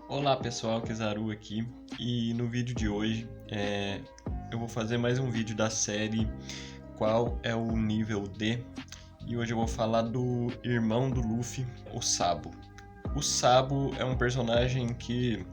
Olá pessoal, Kizaru aqui, e no vídeo de hoje eu vou fazer mais um vídeo da série Qual é o nível D, e hoje eu vou falar do irmão do Luffy, o Sabo. O Sabo é um personagem que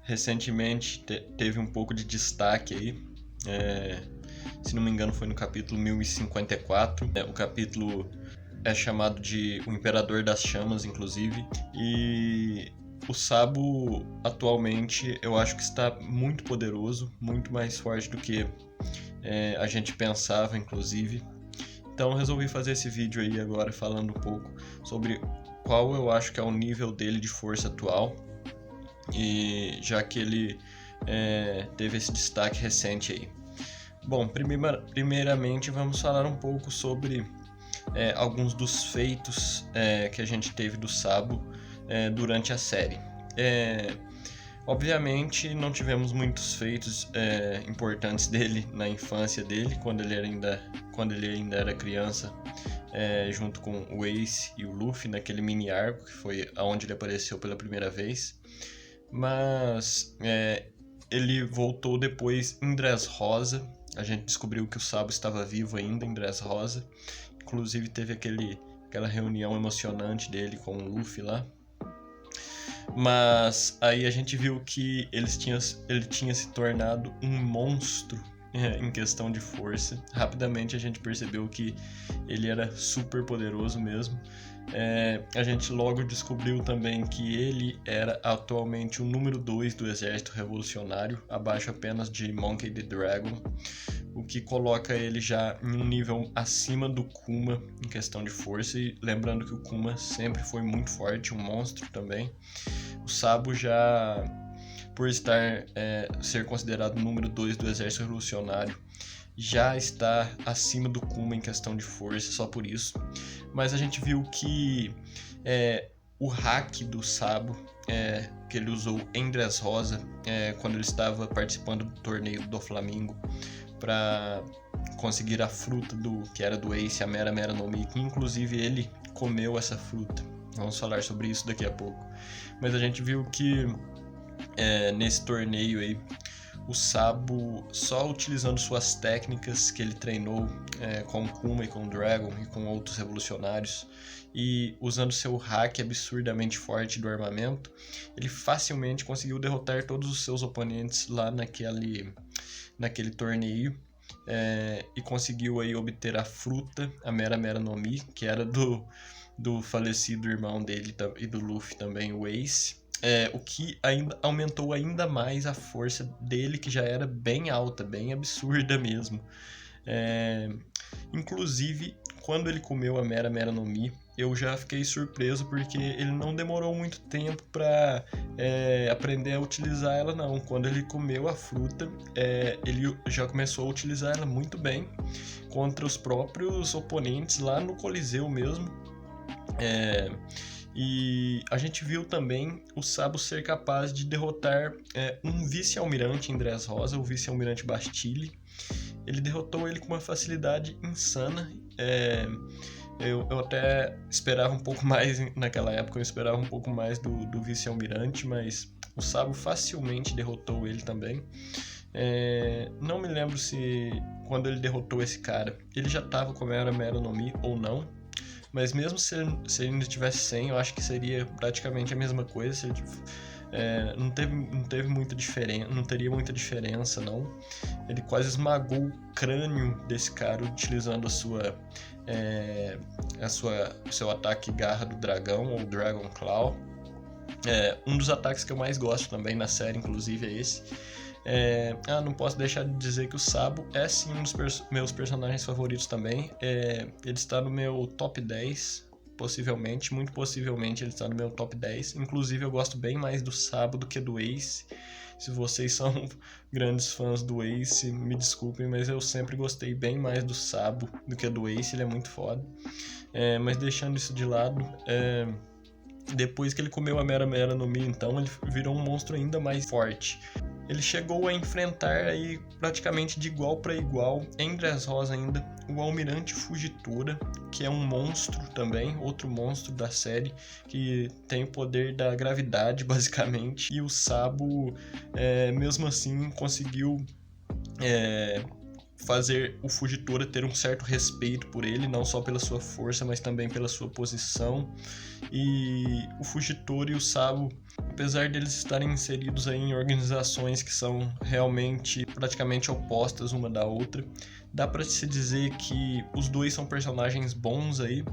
recentemente teve um pouco de destaque aí, se não me engano foi no capítulo 1054, o capítulo é chamado de O Imperador das Chamas, inclusive, e o Sabo atualmente eu acho que está muito poderoso, muito mais forte do que a gente pensava, inclusive. Então eu resolvi fazer esse vídeo aí agora falando um pouco sobre qual eu acho que é o nível dele de força atual, e já que ele teve esse destaque recente aí. Bom, primeiramente vamos falar um pouco sobre alguns dos feitos que a gente teve do Sabo durante a série. Obviamente não tivemos muitos feitos importantes dele na infância dele, quando ele ainda era criança, junto com o Ace e o Luffy naquele mini arco que foi aonde ele apareceu pela primeira vez. Mas ele voltou depois em Dressrosa. A gente descobriu que o Sabo estava vivo ainda em Dressrosa. Inclusive teve aquela reunião emocionante dele com o Luffy lá. Mas aí a gente viu que ele tinha se tornado um monstro em questão de força. Rapidamente a gente percebeu que ele era super poderoso mesmo. A gente logo descobriu também que ele era atualmente o número 2 do exército revolucionário, abaixo apenas de Monkey D. Dragon, o que coloca ele já em um nível acima do Kuma em questão de força. E lembrando que o Kuma sempre foi muito forte, um monstro também. O Sabo já, por ser considerado o número 2 do exército revolucionário, já está acima do Kuma em questão de força, só por isso. Mas a gente viu que o hack do Sabo, que ele usou em Dressrosa, quando ele estava participando do torneio do Flamengo, para conseguir a fruta que era do Ace, a Mera Mera no Mi, que inclusive ele comeu essa fruta. Vamos falar sobre isso daqui a pouco. Mas a gente viu que nesse torneio aí, o Sabo, só utilizando suas técnicas que ele treinou com o Kuma e com o Dragon e com outros revolucionários, e usando seu hack absurdamente forte do armamento, ele facilmente conseguiu derrotar todos os seus oponentes lá naquele torneio, e conseguiu aí obter a fruta, a Mera Mera no Mi, que era do falecido irmão dele e do Luffy também, o Ace. O que aumentou ainda mais a força dele, que já era bem alta, bem absurda mesmo. Inclusive, quando ele comeu a Mera Mera no Mi, eu já fiquei surpreso, porque ele não demorou muito tempo para aprender a utilizar ela, não. Quando ele comeu a fruta, ele já começou a utilizar ela muito bem contra os próprios oponentes lá no Coliseu mesmo. E a gente viu também o Sabo ser capaz de derrotar um vice-almirante em Dressrosa, o vice-almirante Bastille. Ele derrotou ele com uma facilidade insana. Eu até esperava um pouco mais naquela época, eu esperava um pouco mais do vice-almirante, mas o Sabo facilmente derrotou ele também. Não me lembro se quando ele derrotou esse cara, ele já estava com a Mera Mera no Mi ou não. Mas mesmo se ele ainda tivesse 100, eu acho que seria praticamente a mesma coisa. Se ele, não teve muita diferença, não teria muita diferença, não. Ele quase esmagou o crânio desse cara utilizando o seu ataque garra do dragão, ou Dragon Claw. Um dos ataques que eu mais gosto também na série, inclusive, é esse. Não posso deixar de dizer que o Sabo é sim um dos meus personagens favoritos também. Ele está no meu top 10, possivelmente, muito possivelmente ele está no meu top 10. Inclusive eu gosto bem mais do Sabo do que do Ace. Se vocês são grandes fãs do Ace, me desculpem, mas eu sempre gostei bem mais do Sabo do que do Ace, ele é muito foda. Mas deixando isso de lado, depois que ele comeu a Mera Mera no Mi, então ele virou um monstro ainda mais forte. ele chegou a enfrentar aí praticamente de igual para igual, em Dressrosa ainda, o Almirante Fugitora, que é um monstro também, outro monstro da série, que tem o poder da gravidade, basicamente, e o Sabo, mesmo assim, conseguiu fazer o Fugitora ter um certo respeito por ele, não só pela sua força, mas também pela sua posição. E o Fugitora e o Sabo, apesar deles estarem inseridos aí em organizações que são realmente praticamente opostas uma da outra, dá para se dizer que os dois são personagens bons aí,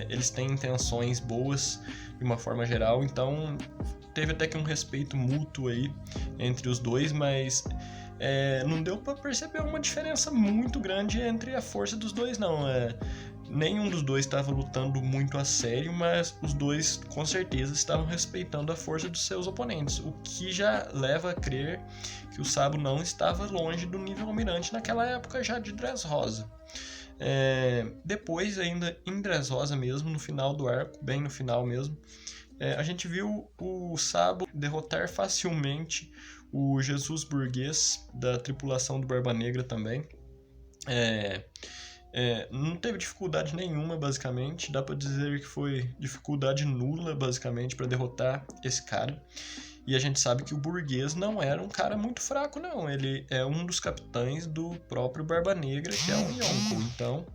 eles têm intenções boas de uma forma geral, então teve até que um respeito mútuo aí entre os dois, mas não deu para perceber uma diferença muito grande entre a força dos dois, não. Nenhum dos dois estava lutando muito a sério, mas os dois com certeza estavam respeitando a força dos seus oponentes, o que já leva a crer que o Sabo não estava longe do nível almirante naquela época já de Dressrosa. Depois, ainda em Dressrosa mesmo, no final do arco, bem no final mesmo, a gente viu o Sabo derrotar facilmente o Jesus Burguês da tripulação do Barba Negra também. Não teve dificuldade nenhuma, basicamente. Dá pra dizer que foi dificuldade nula, basicamente, para derrotar esse cara. E a gente sabe que o Burguês não era um cara muito fraco, não. Ele é um dos capitães do próprio Barba Negra, que é um Yonko. Então,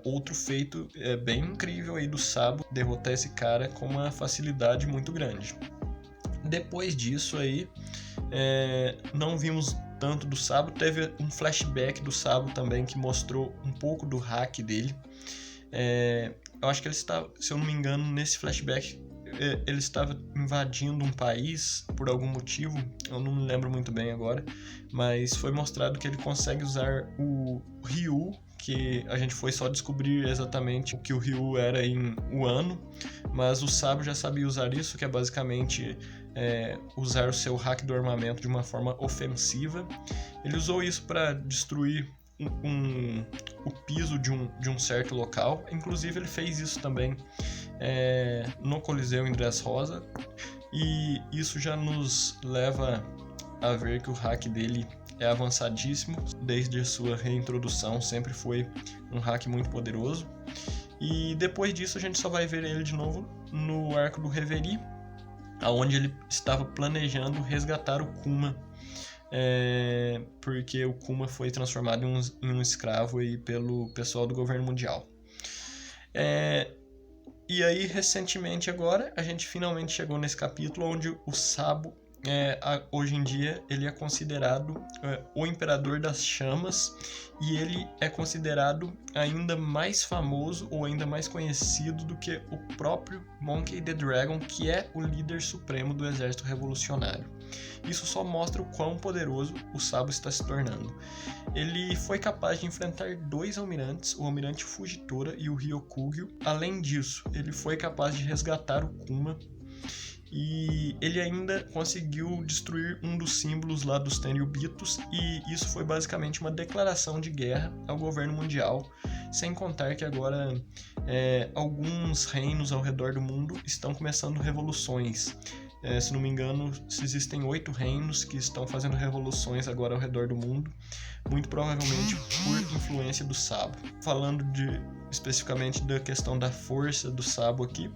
outro feito bem incrível aí do Sabo, derrotar esse cara com uma facilidade muito grande. Depois disso aí, não vimos tanto do Sabo. Teve um flashback do Sabo também que mostrou um pouco do hack dele. Eu acho que ele estava, se eu não me engano, nesse flashback ele estava invadindo um país por algum motivo, eu não me lembro muito bem agora, mas foi mostrado que ele consegue usar o Ryu, que a gente foi só descobrir exatamente o que o Ryu era em Wano, mas o Sabo já sabia usar isso, que é basicamente usar o seu hack do armamento de uma forma ofensiva. Ele usou isso para destruir o piso de um certo local. Inclusive ele fez isso também no Coliseu em Dressrosa, e isso já nos leva a ver que o hack dele é avançadíssimo. Desde a sua reintrodução sempre foi um hack muito poderoso, e depois disso a gente só vai ver ele de novo no arco do Reverie, onde ele estava planejando resgatar o Kuma, porque o Kuma foi transformado em um escravo aí pelo pessoal do governo mundial. E aí, recentemente agora, a gente finalmente chegou nesse capítulo onde o Sabo, hoje em dia, ele é considerado o Imperador das Chamas, e ele é considerado ainda mais famoso ou ainda mais conhecido do que o próprio Monkey D. Dragon, que é o líder supremo do Exército Revolucionário. Isso só mostra o quão poderoso o Sabo está se tornando. Ele foi capaz de enfrentar dois almirantes, o Almirante Fugitora e o Ryokugyu. Além disso, ele foi capaz de resgatar o Kuma, e ele ainda conseguiu destruir um dos símbolos lá dos Tenryubitos, e isso foi basicamente uma declaração de guerra ao governo mundial, sem contar que agora alguns reinos ao redor do mundo estão começando revoluções. Se não me engano, existem 8 reinos que estão fazendo revoluções agora ao redor do mundo, muito provavelmente por influência do Sabo. Falando especificamente da questão da força do Sabo aqui,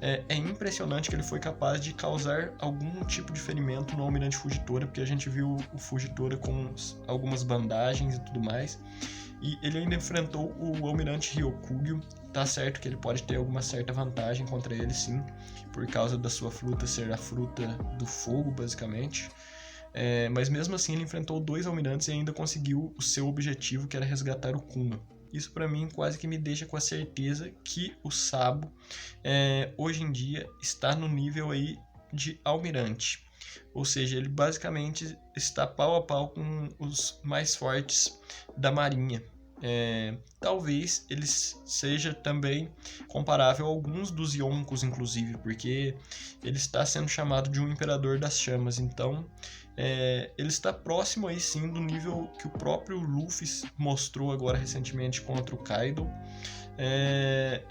é impressionante que ele foi capaz de causar algum tipo de ferimento no Almirante Fugitora, porque a gente viu o Fugitora com algumas bandagens e tudo mais, e ele ainda enfrentou o Almirante Ryokugyu. Tá certo que ele pode ter alguma certa vantagem contra ele, sim, por causa da sua fruta ser a fruta do fogo, basicamente. Mas mesmo assim ele enfrentou 2 almirantes e ainda conseguiu o seu objetivo, que era resgatar o Kuma. Isso para mim quase que me deixa com a certeza que o Sabo hoje em dia está no nível aí de almirante. Ou seja, ele basicamente está pau a pau com os mais fortes da marinha. Talvez ele seja também comparável a alguns dos Yonkos, inclusive, porque ele está sendo chamado de um Imperador das Chamas. Então ele está próximo aí sim do nível que o próprio Luffy mostrou agora recentemente contra o Kaido.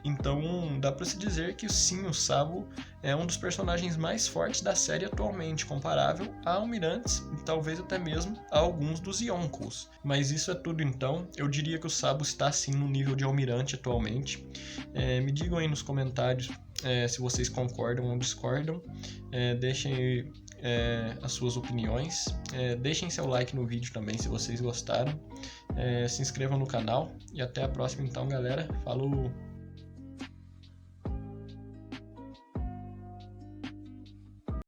Então dá pra se dizer que sim, o Sabo é um dos personagens mais fortes da série atualmente, comparável a Almirantes e talvez até mesmo a alguns dos Yonkous. Mas isso é tudo então, eu diria que o Sabo está sim no nível de Almirante atualmente. Me digam aí nos comentários se vocês concordam ou discordam, deixem aí as suas opiniões, deixem seu like no vídeo também se vocês gostaram, se inscrevam no canal e até a próxima então, galera. Falou!